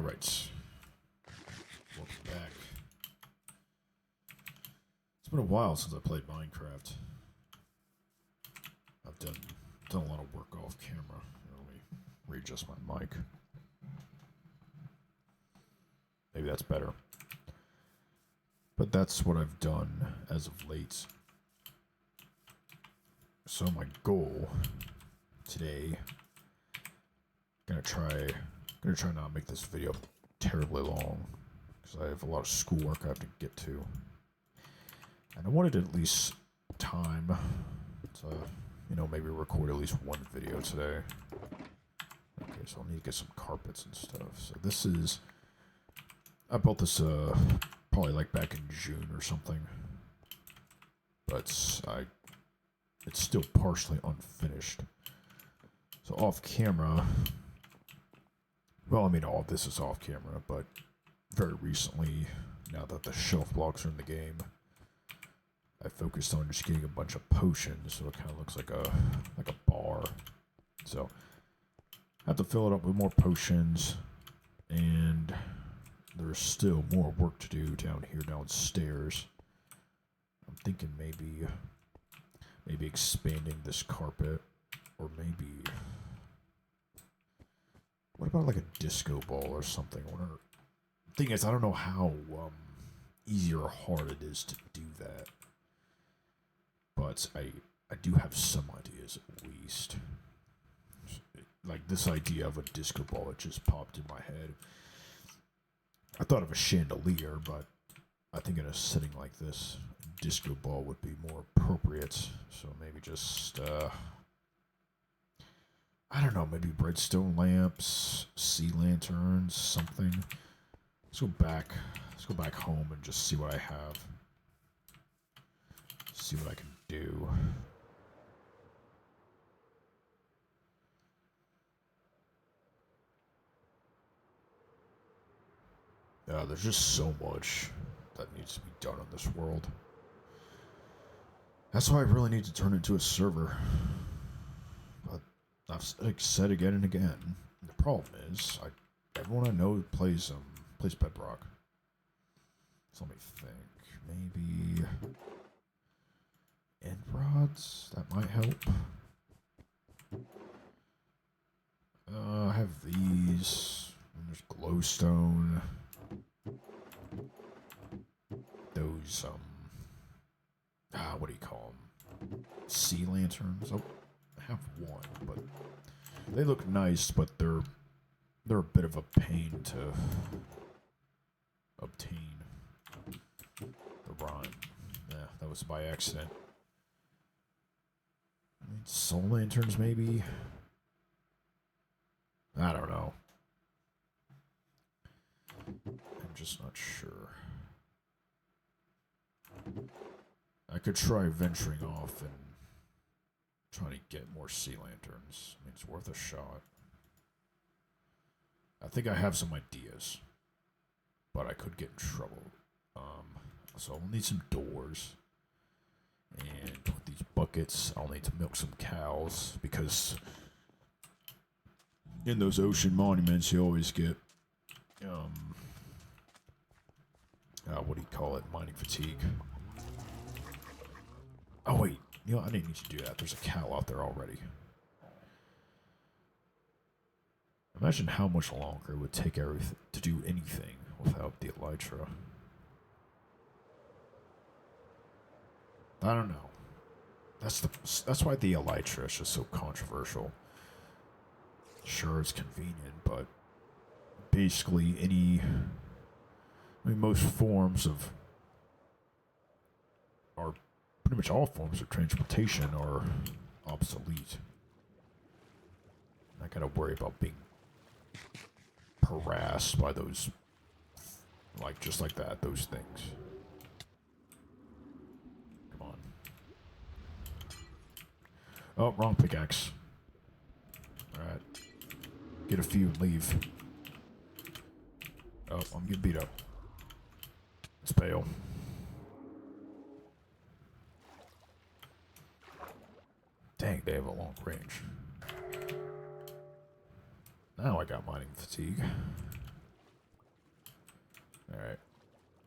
Alright. Welcome back. It's been a while since I played Minecraft. I've done a lot of work off camera. Let me readjust my mic. Maybe that's better. But that's what I've done as of late. So my goal today, gonna try not to make this video terribly long, because I have a lot of schoolwork I have to get to. And I wanted at least time to, maybe record at least one video today. Okay, so I'll need to get some carpets and stuff. So this is, I built this probably like back in June or something. But it's still partially unfinished. So off camera, well, I mean, all of this is off camera, but very recently, now that the shelf blocks are in the game, I focused on just getting a bunch of potions, so it kind of looks like a bar. So I have to fill it up with more potions, and there's still more work to do down here downstairs. I'm thinking maybe expanding this carpet, or maybe, what about like a disco ball or something? Thing is, I don't know how easy or hard it is to do that, but I do have some ideas at least. Like this idea of a disco ball, it just popped in my head. I thought of a chandelier, but I think in a setting like this, a disco ball would be more appropriate. So maybe just, I don't know, maybe redstone lamps, sea lanterns, something. Let's go back home and just see what I have. See what I can do. There's just so much that needs to be done in this world. That's why I really need to turn it into a server. But I've said again and again, the problem is, everyone I know plays Bedrock. So let me think. Maybe end rods? That might help. I have these. And there's glowstone. Those, what do you call them? Sea lanterns? Oh, I have one, but they look nice, but they're a bit of a pain to obtain. The rhyme. Yeah, that was by accident. I mean, soul lanterns, maybe? I don't know. I'm just not sure. I could try venturing off and trying to get more sea lanterns. I mean, it's worth a shot. I think I have some ideas, but I could get in trouble. So I'll need some doors, and with these buckets, I'll need to milk some cows, because in those ocean monuments, you always get, what do you call it? Mining fatigue. Oh wait, I didn't need to do that. There's a cow out there already. Imagine how much longer it would take everything to do anything without the elytra. I don't know. That's why the elytra is just so controversial. Sure, it's convenient, but basically most forms of, or pretty much all forms of transportation are obsolete. I gotta worry about being harassed by those, just like that, those things. Come on. Oh, wrong pickaxe. Alright. Get a few and leave. Oh, I'm getting beat up. It's pale. Dang, they have a long range. Now I got mining fatigue. Alright.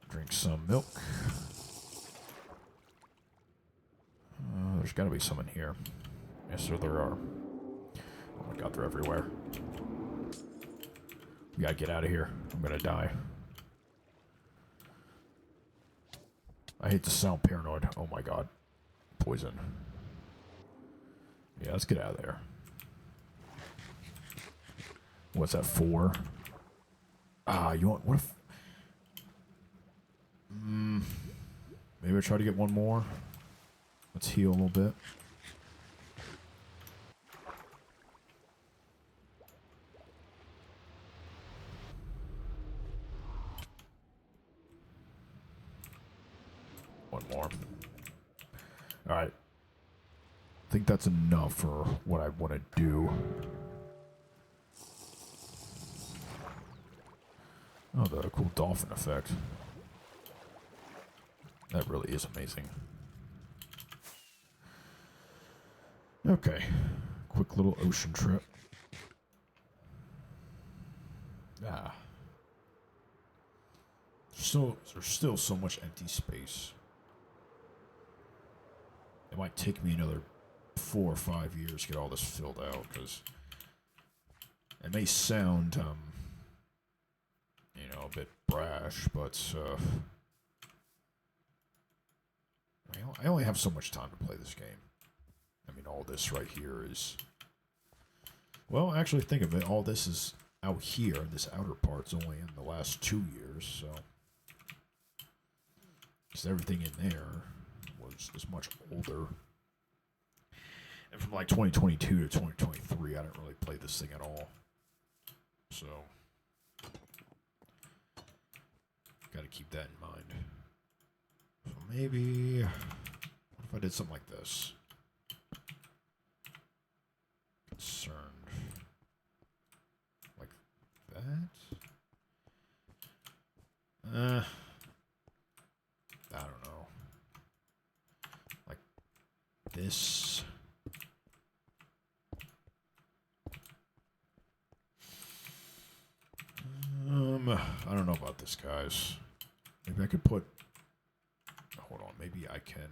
Drink some milk. There's gotta be some in here. Yes, sir, there are. Oh my god, they're everywhere. We gotta get out of here. I'm gonna die. I hate to sound paranoid. Oh my god. Poison. Yeah, let's get out of there. What's that for? You want... What if... maybe I try to get one more. Let's heal a little bit. One more. Alright. I think that's enough for what I want to do. Oh, the cool dolphin effect. That really is amazing. Okay. Quick little ocean trip. So there's still so much empty space. It might take me another 4 or 5 years to get all this filled out, because it may sound, a bit brash, but I only have so much time to play this game. I mean, all this right here is... Well, actually, think of it. All this is out here, and this outer part's only in the last 2 years, so... Because everything in there is much older. And from like 2022 to 2023, I didn't really play this thing at all. So... Gotta keep that in mind. So maybe... What if I did something like this? Concerned. Like that? I don't know. Like this. I don't know about this, guys. Maybe I could put... Hold on, maybe I can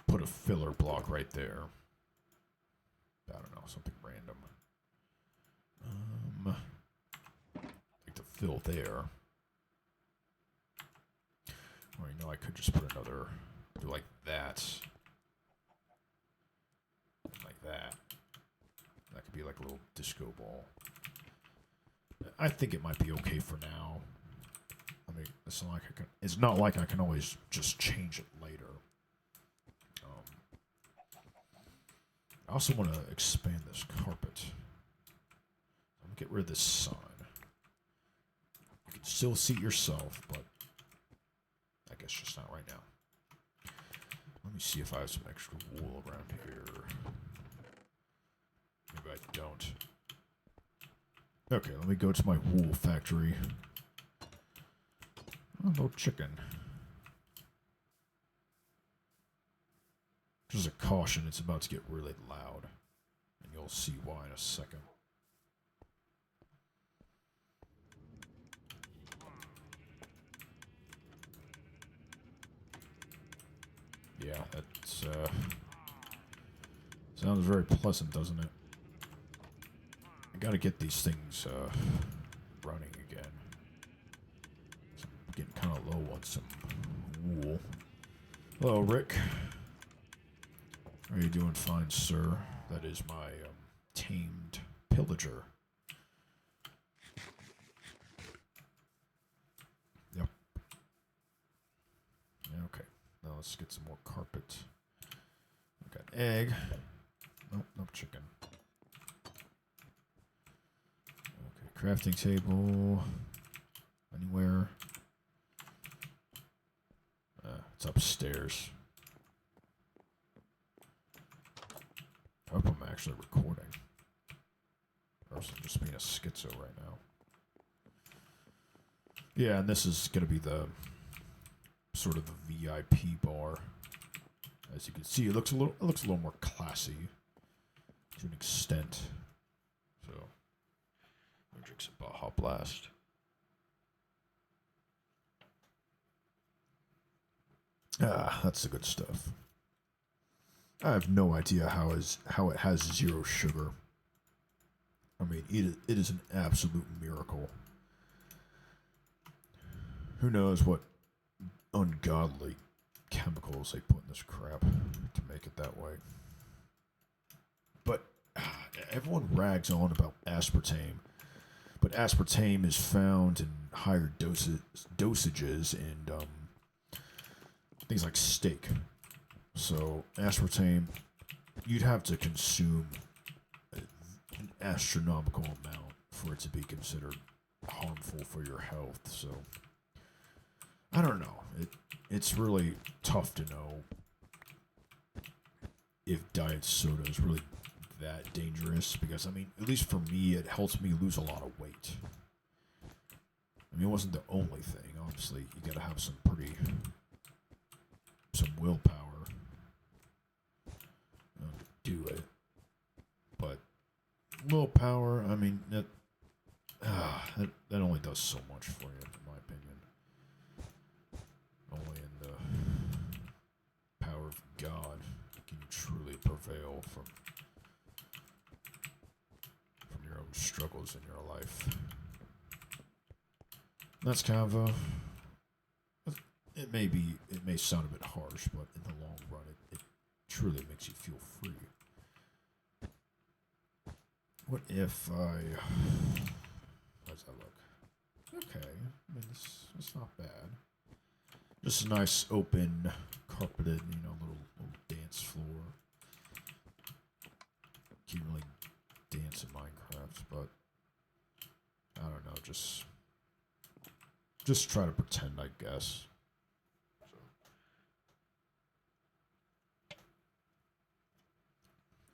put a filler block right there. I don't know, something random. Like to fill there. Or I could just put another, do like that. Like that. That could be like a little disco ball. I think it might be okay for now. I mean, it's not like I can always just change it later. I also want to expand this carpet. I'm gonna get rid of this sign. You can still seat yourself, but I guess just not right now. Let me see if I have some extra wool around here. Maybe I don't. Okay, let me go to my wool factory. Oh, no chicken. Just a caution, it's about to get really loud. And you'll see why in a second. Yeah, that's, sounds very pleasant, doesn't it? I gotta get these things, running again. So I'm getting kind of low on some wool. Hello, Rick. How are you doing? Fine, sir. That is my, tamed pillager. Yep. Okay. Now let's get some more carpet. We got egg. Nope, no chicken. Okay, crafting table. Anywhere. It's upstairs. I hope I'm actually recording. Or else I'm just being a schizo right now. Yeah, and this is going to be the sort of the VIP bar. As you can see, it looks a little more classy to an extent. So, I'll drink Looks a Baja Blast. Ah, that's the good stuff. I have no idea how it has 0 sugar. I mean, it is an absolute miracle. Who knows what ungodly chemicals they put in this crap to make it that way. But everyone rags on about aspartame. But aspartame is found in higher dosages in things like steak. So aspartame, you'd have to consume an astronomical amount for it to be considered harmful for your health. So I don't know. It's really tough to know if diet soda is really that dangerous, because I mean, at least for me, it helps me lose a lot of weight. I mean, it wasn't the only thing. Obviously, you gotta have some willpower to do it. But willpower, I mean, that only does so much for you, in my opinion. Only in the power of God can you truly prevail from your own struggles in your life. And that's kind of it may sound a bit harsh, but in the long run, it truly makes you feel free. What if how does that look? Okay, I mean, it's not bad. Just a nice open, carpeted, little dance floor. Can't really dance in Minecraft, but I don't know, just try to pretend, I guess.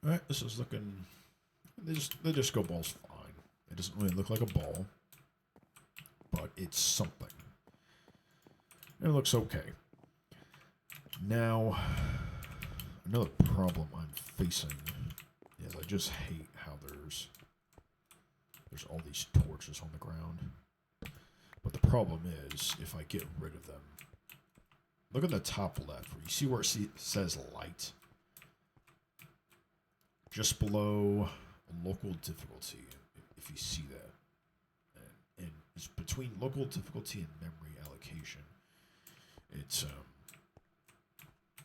Alright, this is looking... The disco ball's fine. It doesn't really look like a ball, but it's something. It looks okay. Now, another problem I'm facing is I just hate how there's all these torches on the ground. But the problem is, if I get rid of them, look at the top left, where you see where it says light? Just below local difficulty, if you see that. And it's between local difficulty and memory allocation.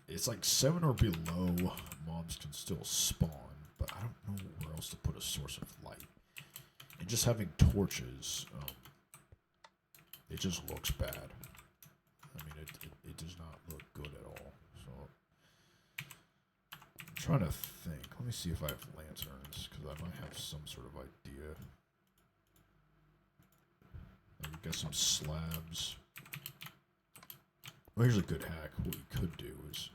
It's like 7 or below, mobs can still spawn, but I don't know where else to put a source of light. And just having torches, it just looks bad. I mean, it does not look good at all. So, I'm trying to think. Let me see if I have lanterns, because I might have some sort of idea. Maybe get some slabs. Well, here's a good hack. What we could do is,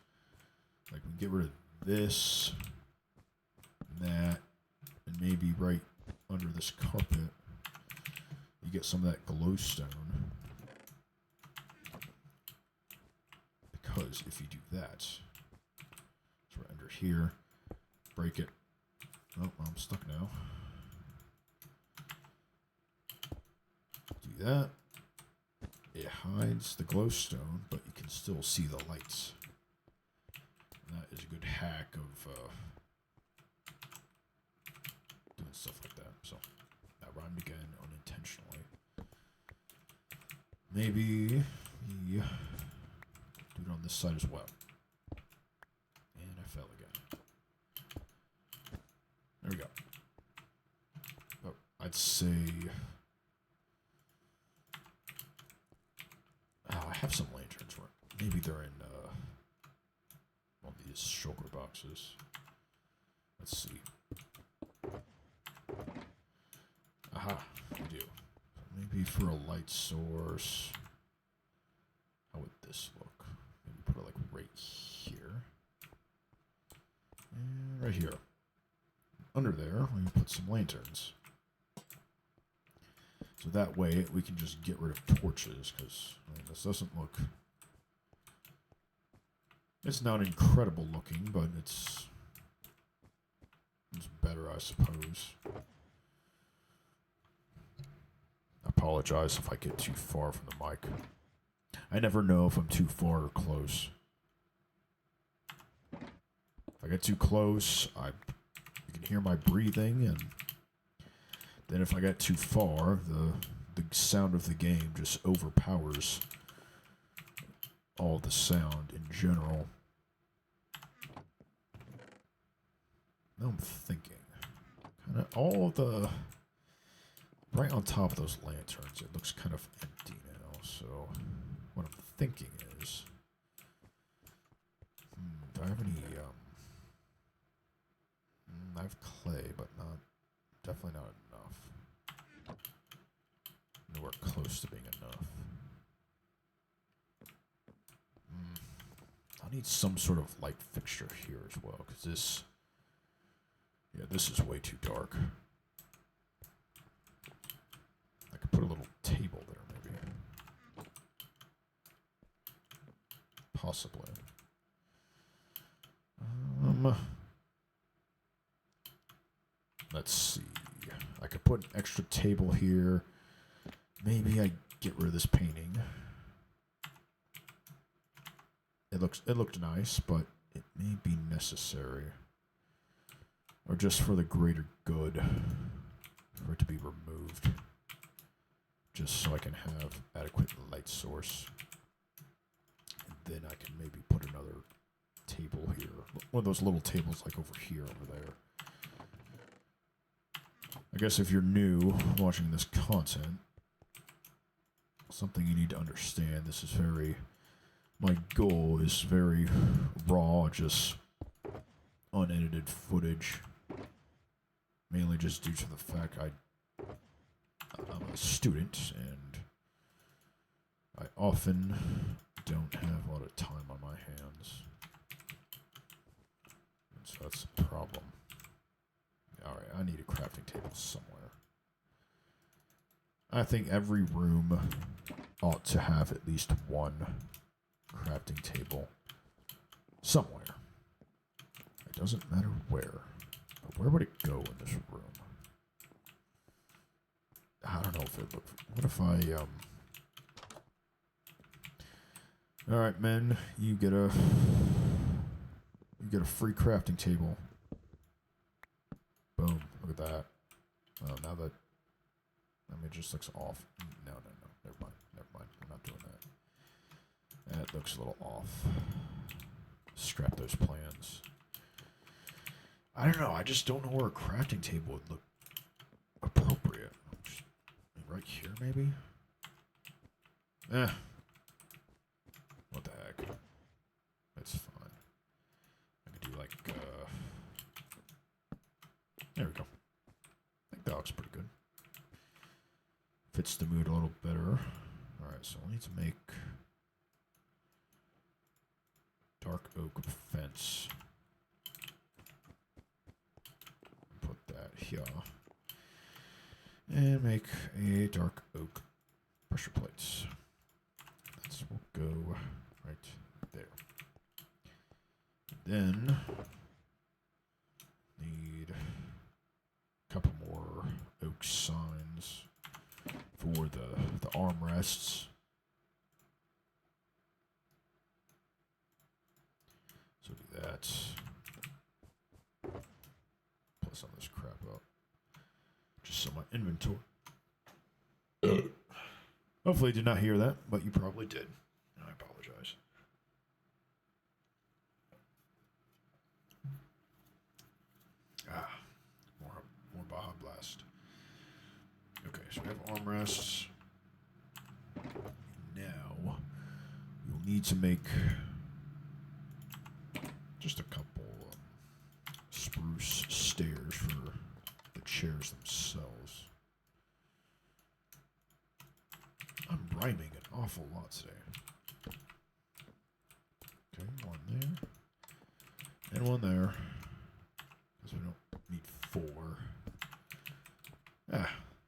like, we get rid of this, and that, and maybe right under this carpet, you get some of that glowstone. Because if you do that, so we're under here, break it. Oh, I'm stuck now. Do that. It hides the glowstone, but you can still see the lights. And that is a good hack of doing stuff like that. So that rhymed again unintentionally. Maybe we do it on this side as well. And I fell again. There we go. But I'd say... Oh, I have some lanterns. Maybe they're in one of these shulker boxes. Let's see. Aha, we do. Maybe for a light source. How would this look? Maybe put it like right here. And right here. Under there, we can put some lanterns. So that way we can just get rid of torches, because I mean, this doesn't look... It's not incredible looking, but it's better, I suppose. apologize if I get too far from the mic. I never know if I'm too far or close. If I get too close, you can hear my breathing, and then if I get too far, the sound of the game just overpowers all the sound in general. Now I'm thinking, kind of all the right on top of those lanterns, it looks kind of empty now. So what I'm thinking is, do I have any? I have clay, but definitely not enough. Nowhere close to being enough. I need some sort of light fixture here as well, because this is way too dark. I could put a little table there, maybe. Possibly. Let's see. I could put an extra table here. Maybe I get rid of this painting. It looked nice, but it may be necessary. Or just for the greater good, for it to be removed. Just so I can have adequate light source. And then I can maybe put another table here. One of those little tables like over here, over there. I guess if you're new watching this content, something you need to understand, my goal is very raw, just unedited footage. Mainly just due to the fact I'm a student and I often don't have a lot of time on my hands. And so that's a problem. Alright, I need a crafting table somewhere. I think every room ought to have at least one crafting table somewhere. It doesn't matter where. But where would it go in this room? I don't know if it looked... What if I, Alright, men, you get a free crafting table. Boom, look at that. Now that... it just looks off. No. Never mind. I'm not doing that. That looks a little off. Scrap those plans. I don't know. I just don't know where a crafting table would look appropriate. Right here, maybe? What the heck? That's fine. I could do like, there we go. I think that looks pretty good. Fits the mood a little better. Alright, so we'll need to make dark oak fence. Put that here. And make a dark oak pressure plates. That will go right there. Then need a couple more oak signs for the armrests. So do that. Plus some of this crap up. Just so my inventory. Hopefully you did not hear that, but you probably did. I apologize. More Baja Blast. Okay, so we have armrests. Now, we'll need to make just a couple spruce stairs for the chairs themselves. I'm rhyming an awful lot today. Okay, one there. And one there. Because we don't need 4.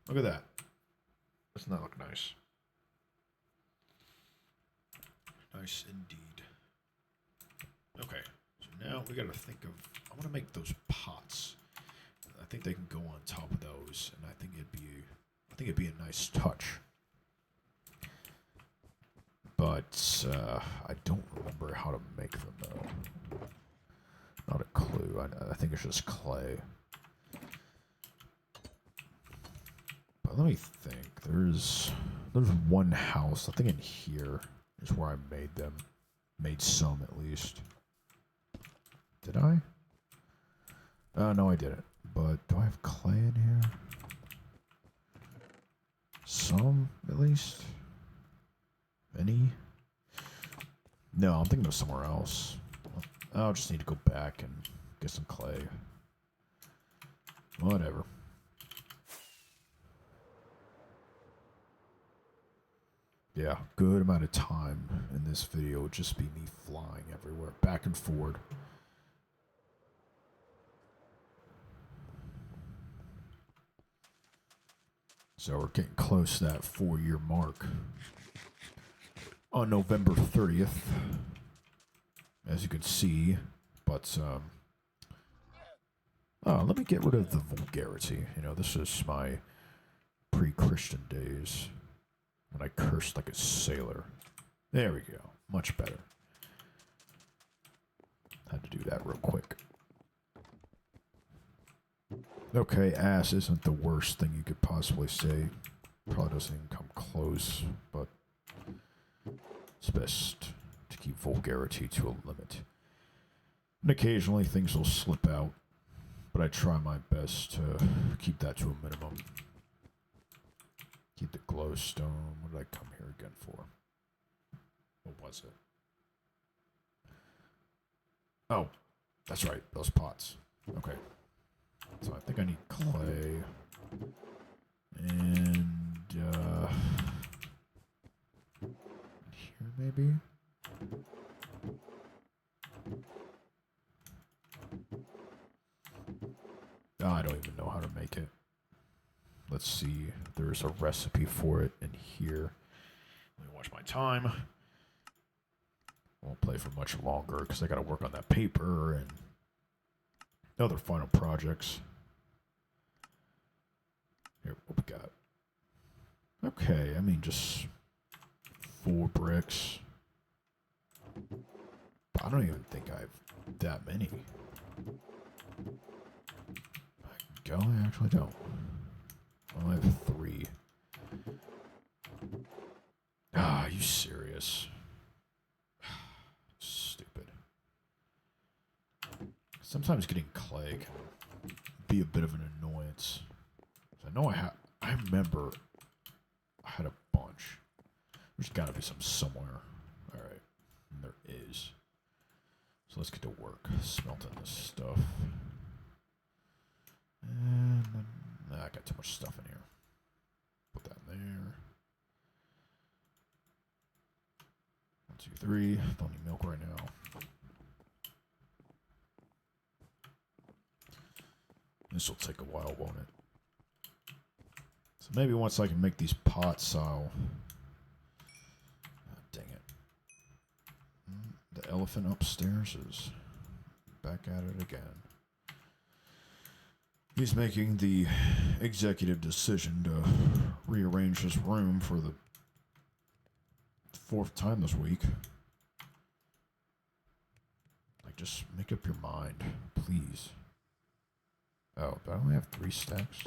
Look at that. Doesn't that look nice? Nice indeed. Okay, so now we gotta think of... I want to make those pots. I think they can go on top of those, and I think it'd be a nice touch. But I don't remember how to make them, though. Not a clue. I think it's just clay. But let me think. There's one house. I think in here is where I made them. Made some, at least. Did I? No, I didn't. But do I have clay in here? Some, at least? Any? No, I'm thinking of somewhere else. I'll just need to go back and get some clay. Whatever. Yeah, good amount of time in this video would just be me flying everywhere, back and forward. So we're getting close to that 4-year mark. On November 30th, as you can see, but, oh, let me get rid of the vulgarity. You know, this is my pre-Christian days. When I cursed like a sailor. There we go. Much better. Had to do that real quick. Okay, ass isn't the worst thing you could possibly say. Probably doesn't even come close, but it's best to keep vulgarity to a limit. And occasionally things will slip out, but I try my best to keep that to a minimum. Keep the glowstone. What did I come here again for? What was it? Oh, that's right. Those pots. Okay. So I think I need clay. And, here maybe? Oh, I don't even know how to make it. Let's see. There's a recipe for it in here. Let me watch my time. Won't play for much longer because I got to work on that paper and other final projects. Here, what we got? Okay, I mean, just 4 bricks. But I don't even think I have that many. I actually don't. I have 3. Ah, are you serious? Stupid. Sometimes getting clay can be a bit of an annoyance. I know I remember I had a bunch. There's gotta be some somewhere. Alright. And there is. So let's get to work smelting this stuff. And then, I got too much stuff in here. Put that in there. 1, 2, 3. Don't need milk right now. This will take a while, won't it? So maybe once I can make these pots, I'll... Ah, dang it. The elephant upstairs is back at it again. He's making the executive decision to rearrange his room for the 4th time this week. Like, just make up your mind, please. Oh, but I only have 3 stacks.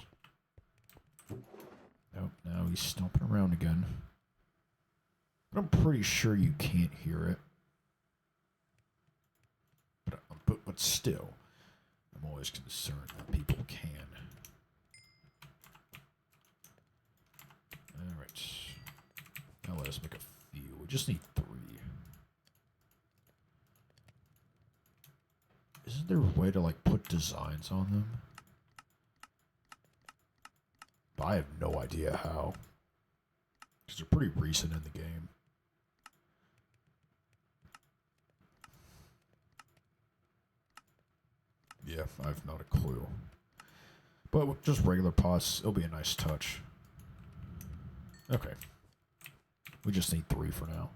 Nope, now he's stomping around again. But I'm pretty sure you can't hear it. But still, I'm always concerned that people can. Alright. Now let us make a few. We just need 3. Isn't there a way to, like, put designs on them? I have no idea how. Because they're pretty recent in the game. Yeah, I have not a clue. But with just regular pots, it'll be a nice touch. Okay. We just need 3 for now.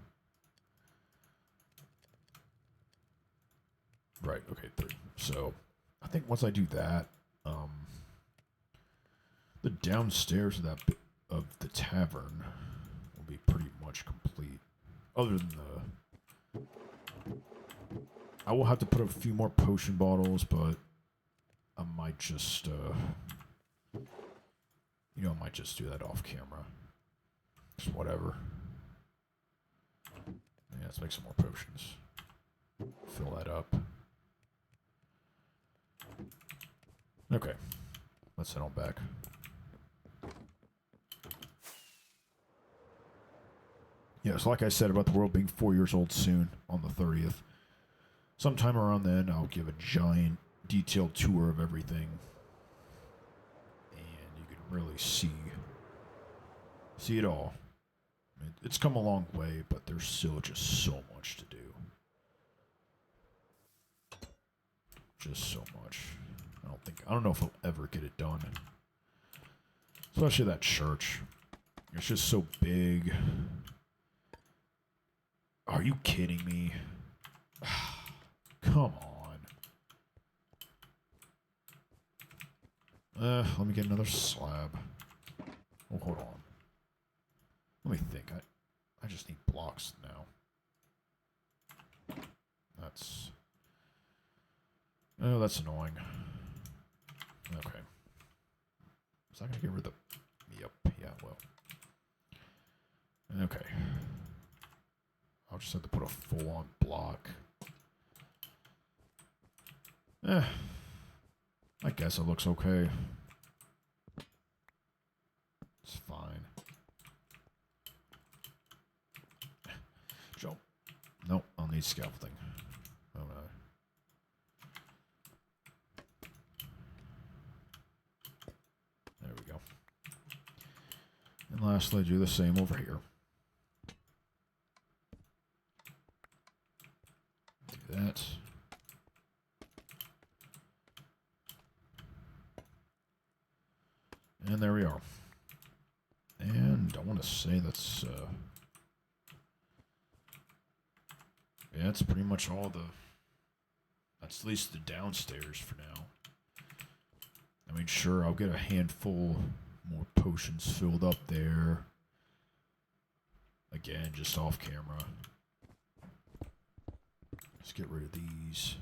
Right, okay, 3. So, I think once I do that, the downstairs of that bit of the tavern will be pretty much complete. other than I will have to put a few more potion bottles, but I might just, I might just do that off camera. Just whatever. Yeah, let's make some more potions. Fill that up. Okay. Let's head on back. Yeah, so like I said about the world being 4 years old soon, on the 30th. Sometime around then, I'll give a giant, detailed tour of everything. And you can really see it all. I mean, it's come a long way, but there's still just so much to do. Just so much. I don't know if I'll ever get it done. Especially that church. It's just so big. Are you kidding me? Come on. Let me get another slab. Oh, hold on. Let me think. I just need blocks now. Oh, that's annoying. Okay. Is that gonna get rid of the... Yep, yeah, well. Okay. I'll just have to put a full-on block. I guess it looks okay. It's fine. Jump. Nope, I'll need scaffolding. Oh no. There we go. And lastly, do the same over here. Do that. And there we are. And I want to say that's, yeah, that's pretty much all that's at least the downstairs for now. I mean, sure, I'll get a handful more potions filled up there. Again, just off camera. Let's get rid of these.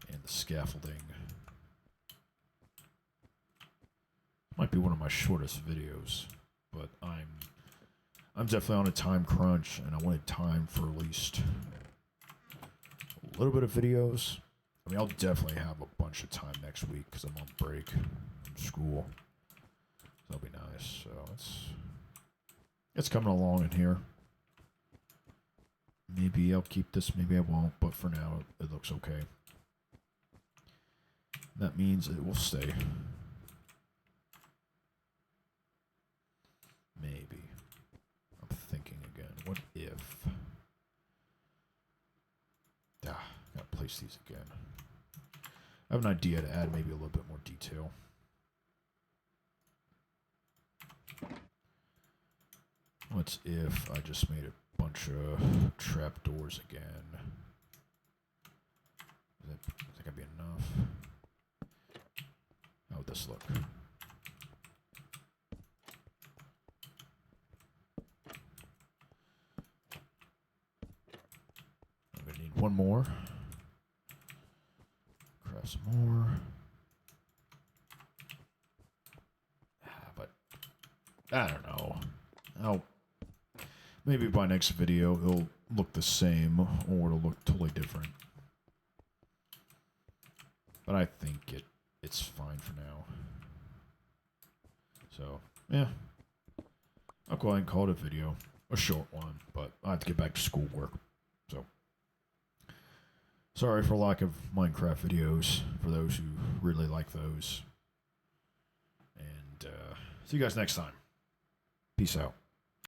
And the scaffolding. Might be one of my shortest videos, but I'm definitely on a time crunch, and I wanted time for at least a little bit of videos. I mean, I'll definitely have a bunch of time next week because I'm on break from school. So that'll be nice. So it's coming along in here. Maybe I'll keep this, maybe I won't, but for now it looks okay. That means it will stay. Maybe. I'm thinking again. What if... gotta place these again. I have an idea to add maybe a little bit more detail. What if I just made a bunch of trapdoors again? Is that gonna be enough? How would this look? I'm gonna need one more. Craft some more. But I don't know. Maybe by next video it'll look the same or it'll look totally different. But I think it's fine for now. So, yeah. I'll go ahead and call it a video. A short one, but I have to get back to schoolwork. So, sorry for lack of Minecraft videos for those who really like those. And see you guys next time. Peace out.